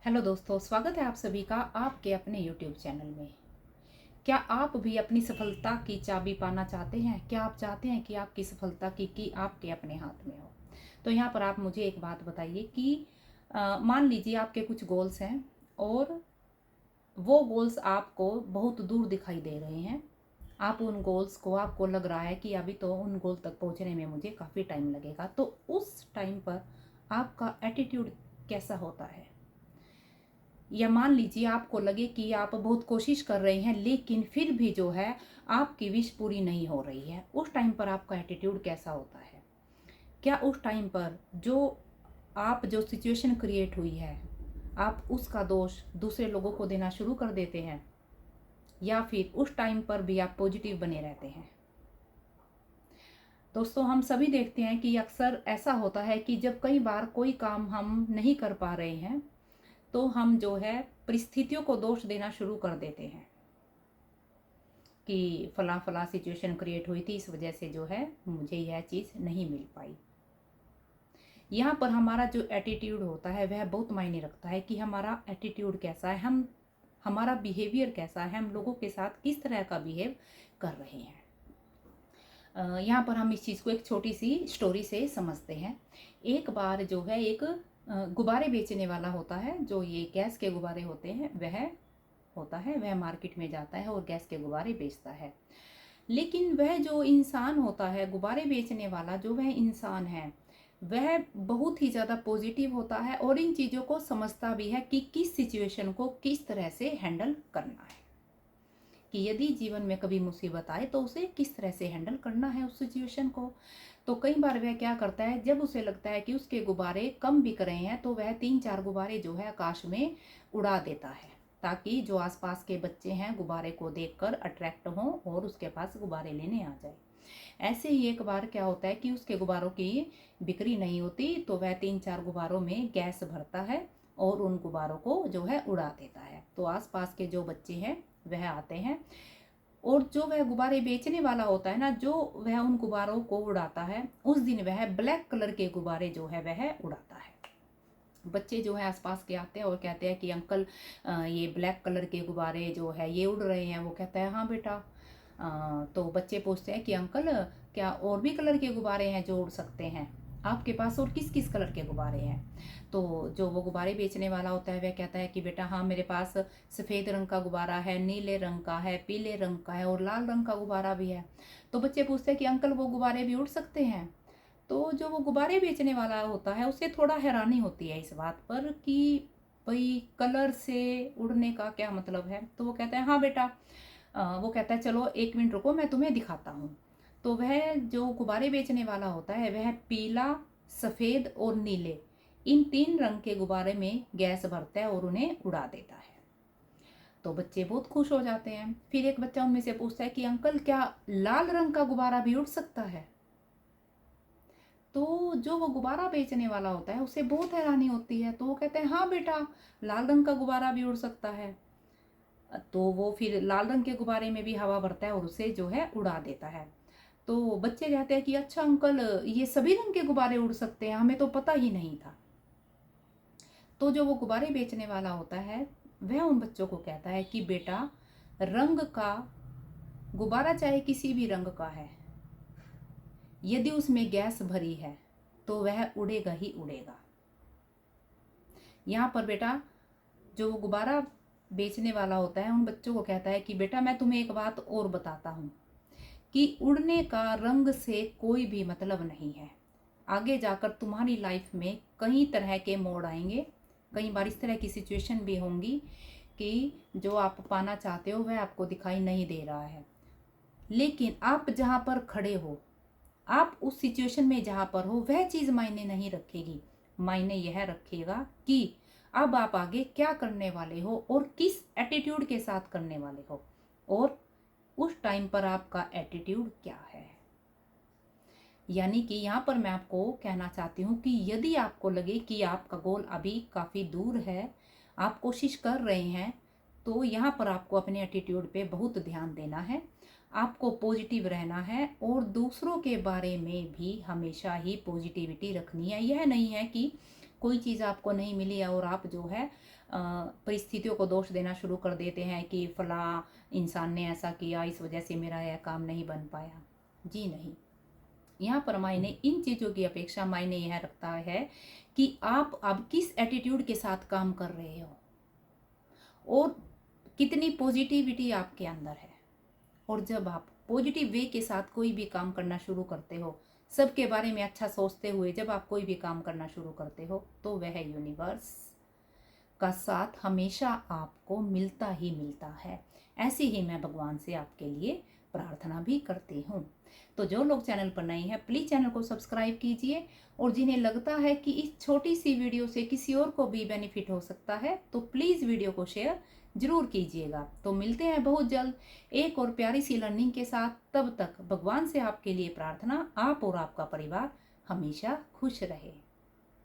Hello दोस्तों, स्वागत है आप सभी का आपके अपने YouTube चैनल में। क्या आप भी अपनी सफलता की चाबी पाना चाहते हैं? क्या आप चाहते हैं कि आपकी सफलता की आपके अपने हाथ में हो? तो यहाँ पर आप मुझे एक बात बताइए कि मान लीजिए आपके कुछ गोल्स हैं और वो गोल्स आपको बहुत दूर दिखाई दे रहे हैं। आप उन गोल्स को आपको लग रहा है कि अभी तो उन गोल तक पहुँचने में मुझे काफ़ी टाइम लगेगा। तो उस टाइम पर आपका एटीट्यूड कैसा होता है? या मान लीजिए आपको लगे कि आप बहुत कोशिश कर रहे हैं लेकिन फिर भी जो है आपकी विश पूरी नहीं हो रही है, उस टाइम पर आपका एटीट्यूड कैसा होता है? क्या उस टाइम पर जो सिचुएशन क्रिएट हुई है, आप उसका दोष दूसरे लोगों को देना शुरू कर देते हैं, या फिर उस टाइम पर भी आप पॉजिटिव बने रहते हैं? दोस्तों, हम सभी देखते हैं कि अक्सर ऐसा होता है कि जब कई बार कोई काम हम नहीं कर पा रहे हैं तो हम जो है परिस्थितियों को दोष देना शुरू कर देते हैं कि फला फला सिचुएशन क्रिएट हुई थी, इस वजह से जो है मुझे यह चीज़ नहीं मिल पाई। यहाँ पर हमारा जो एटीट्यूड होता है वह बहुत मायने रखता है कि हमारा एटीट्यूड कैसा है, हमारा बिहेवियर कैसा है, हम लोगों के साथ किस तरह का बिहेव कर रहे हैं। यहाँ पर हम इस चीज़ को एक छोटी सी स्टोरी से समझते हैं। एक बार जो है एक गुब्बारे बेचने वाला होता है, जो ये गैस के गुब्बारे होते हैं वह मार्केट में जाता है और गैस के गुब्बारे बेचता है। लेकिन वह जो इंसान होता है, गुब्बारे बेचने वाला जो वह इंसान है, वह बहुत ही ज़्यादा पॉजिटिव होता है और इन चीज़ों को समझता भी है कि किस सिचुएशन को किस तरह से हैंडल करना है, कि यदि जीवन में कभी मुसीबत आए तो उसे किस तरह से हैंडल करना है उस सिचुएशन को। तो कई बार वह क्या करता है, जब उसे लगता है कि उसके गुब्बारे कम बिक रहे हैं तो वह 3-4 गुब्बारे जो है आकाश में उड़ा देता है, ताकि जो आसपास के बच्चे हैं गुब्बारे को देखकर अट्रैक्ट हों और उसके पास गुब्बारे लेने आ जाए। ऐसे ही एक बार क्या होता है कि उसके गुब्बारों की बिक्री नहीं होती, तो वह 3-4 गुब्बारों में गैस भरता है और उन गुब्बारों को जो है उड़ा देता है। तो आसपास के जो बच्चे हैं वह आते हैं और जो वह गुब्बारे बेचने वाला होता है ना, जो वह उन गुब्बारों को उड़ाता है, उस दिन वह ब्लैक कलर के गुब्बारे जो है वह उड़ाता है। बच्चे जो है आसपास के आते हैं और कहते हैं कि अंकल, ये ब्लैक कलर के गुब्बारे जो है ये उड़ रहे हैं। वो कहता है हाँ बेटा। तो बच्चे पूछते हैं कि अंकल, क्या और भी कलर के गुब्बारे हैं जो उड़ सकते हैं आपके पास, और किस किस कलर के गुब्बारे हैं? तो जो वो गुब्बारे बेचने वाला होता है वह कहता है कि बेटा हाँ, मेरे पास सफ़ेद रंग का गुब्बारा है, नीले रंग का है, पीले रंग का है और लाल रंग का गुब्बारा भी है। तो बच्चे पूछते हैं कि अंकल, वो गुब्बारे भी उड़ सकते हैं? तो जो वो गुब्बारे बेचने वाला होता है उसे थोड़ा हैरानी होती है इस बात पर कि भाई, कलर से उड़ने का क्या मतलब है? तो वो कहता है हाँ बेटा। वो कहता है चलो 1 मिनट रुको, मैं तुम्हें दिखाता हूँ। तो वह जो गुब्बारे बेचने वाला होता है वह पीला, सफ़ेद और नीले, इन 3 रंग के गुब्बारे में गैस भरता है और उन्हें उड़ा देता है। तो बच्चे बहुत खुश हो जाते हैं। फिर एक बच्चा उनमें से पूछता है कि अंकल, क्या लाल रंग का गुब्बारा भी उड़ सकता है? तो जो वो गुब्बारा बेचने वाला होता है उसे बहुत हैरानी होती है। तो वो कहते हैं हाँ बेटा, लाल रंग का गुब्बारा भी उड़ सकता है। तो वो फिर लाल रंग के गुब्बारे में भी हवा भरता है और उसे जो है उड़ा देता है। तो बच्चे कहते हैं कि अच्छा अंकल, ये सभी रंग के गुब्बारे उड़ सकते हैं, हमें तो पता ही नहीं था। तो जो वो गुब्बारे बेचने वाला होता है वह उन बच्चों को कहता है कि बेटा, रंग का गुब्बारा चाहे किसी भी रंग का है, यदि उसमें गैस भरी है तो वह उड़ेगा ही उड़ेगा। यहाँ पर बेटा, जो गुब्बारा बेचने वाला होता है उन बच्चों को कहता है कि बेटा, मैं तुम्हें एक बात और बताता हूँ कि उड़ने का रंग से कोई भी मतलब नहीं है। आगे जाकर तुम्हारी लाइफ में कई तरह के मोड़ आएंगे, कई बार इस तरह की सिचुएशन भी होंगी कि जो आप पाना चाहते हो वह आपको दिखाई नहीं दे रहा है, लेकिन आप जहाँ पर खड़े हो, आप उस सिचुएशन में जहाँ पर हो, वह चीज़ मायने नहीं रखेगी। मायने यह रखेगा कि अब आप आगे क्या करने वाले हो और किस एटीट्यूड के साथ करने वाले हो, और उस टाइम पर आपका एटीट्यूड क्या है। यानी कि यहाँ पर मैं आपको कहना चाहती हूँ कि यदि आपको लगे कि आपका गोल अभी काफ़ी दूर है, आप कोशिश कर रहे हैं, तो यहाँ पर आपको अपने एटीट्यूड पे बहुत ध्यान देना है। आपको पॉजिटिव रहना है और दूसरों के बारे में भी हमेशा ही पॉजिटिविटी रखनी है। यह नहीं है कि कोई चीज़ आपको नहीं मिली और आप जो है परिस्थितियों को दोष देना शुरू कर देते हैं कि फला इंसान ने ऐसा किया, इस वजह से मेरा यह काम नहीं बन पाया। जी नहीं, यहाँ पर मायने इन चीज़ों की अपेक्षा मायने यह रखता है कि आप अब किस एटीट्यूड के साथ काम कर रहे हो और कितनी पॉजिटिविटी आपके अंदर है। और जब आप पॉजिटिव वे के साथ कोई भी काम करना शुरू करते हो, सबके बारे में अच्छा सोचते हुए जब आप कोई भी काम करना शुरू करते हो, तो वह यूनिवर्स का साथ हमेशा आपको मिलता ही मिलता है। ऐसे ही मैं भगवान से आपके लिए प्रार्थना भी करती हूँ। तो जो लोग चैनल पर नए हैं, प्लीज़ चैनल को सब्सक्राइब कीजिए, और जिन्हें लगता है कि इस छोटी सी वीडियो से किसी और को भी बेनिफिट हो सकता है, तो प्लीज़ वीडियो को शेयर जरूर कीजिएगा। तो मिलते हैं बहुत जल्द एक और प्यारी सी लर्निंग के साथ। तब तक भगवान से आपके लिए प्रार्थना, आप और आपका परिवार हमेशा खुश रहे।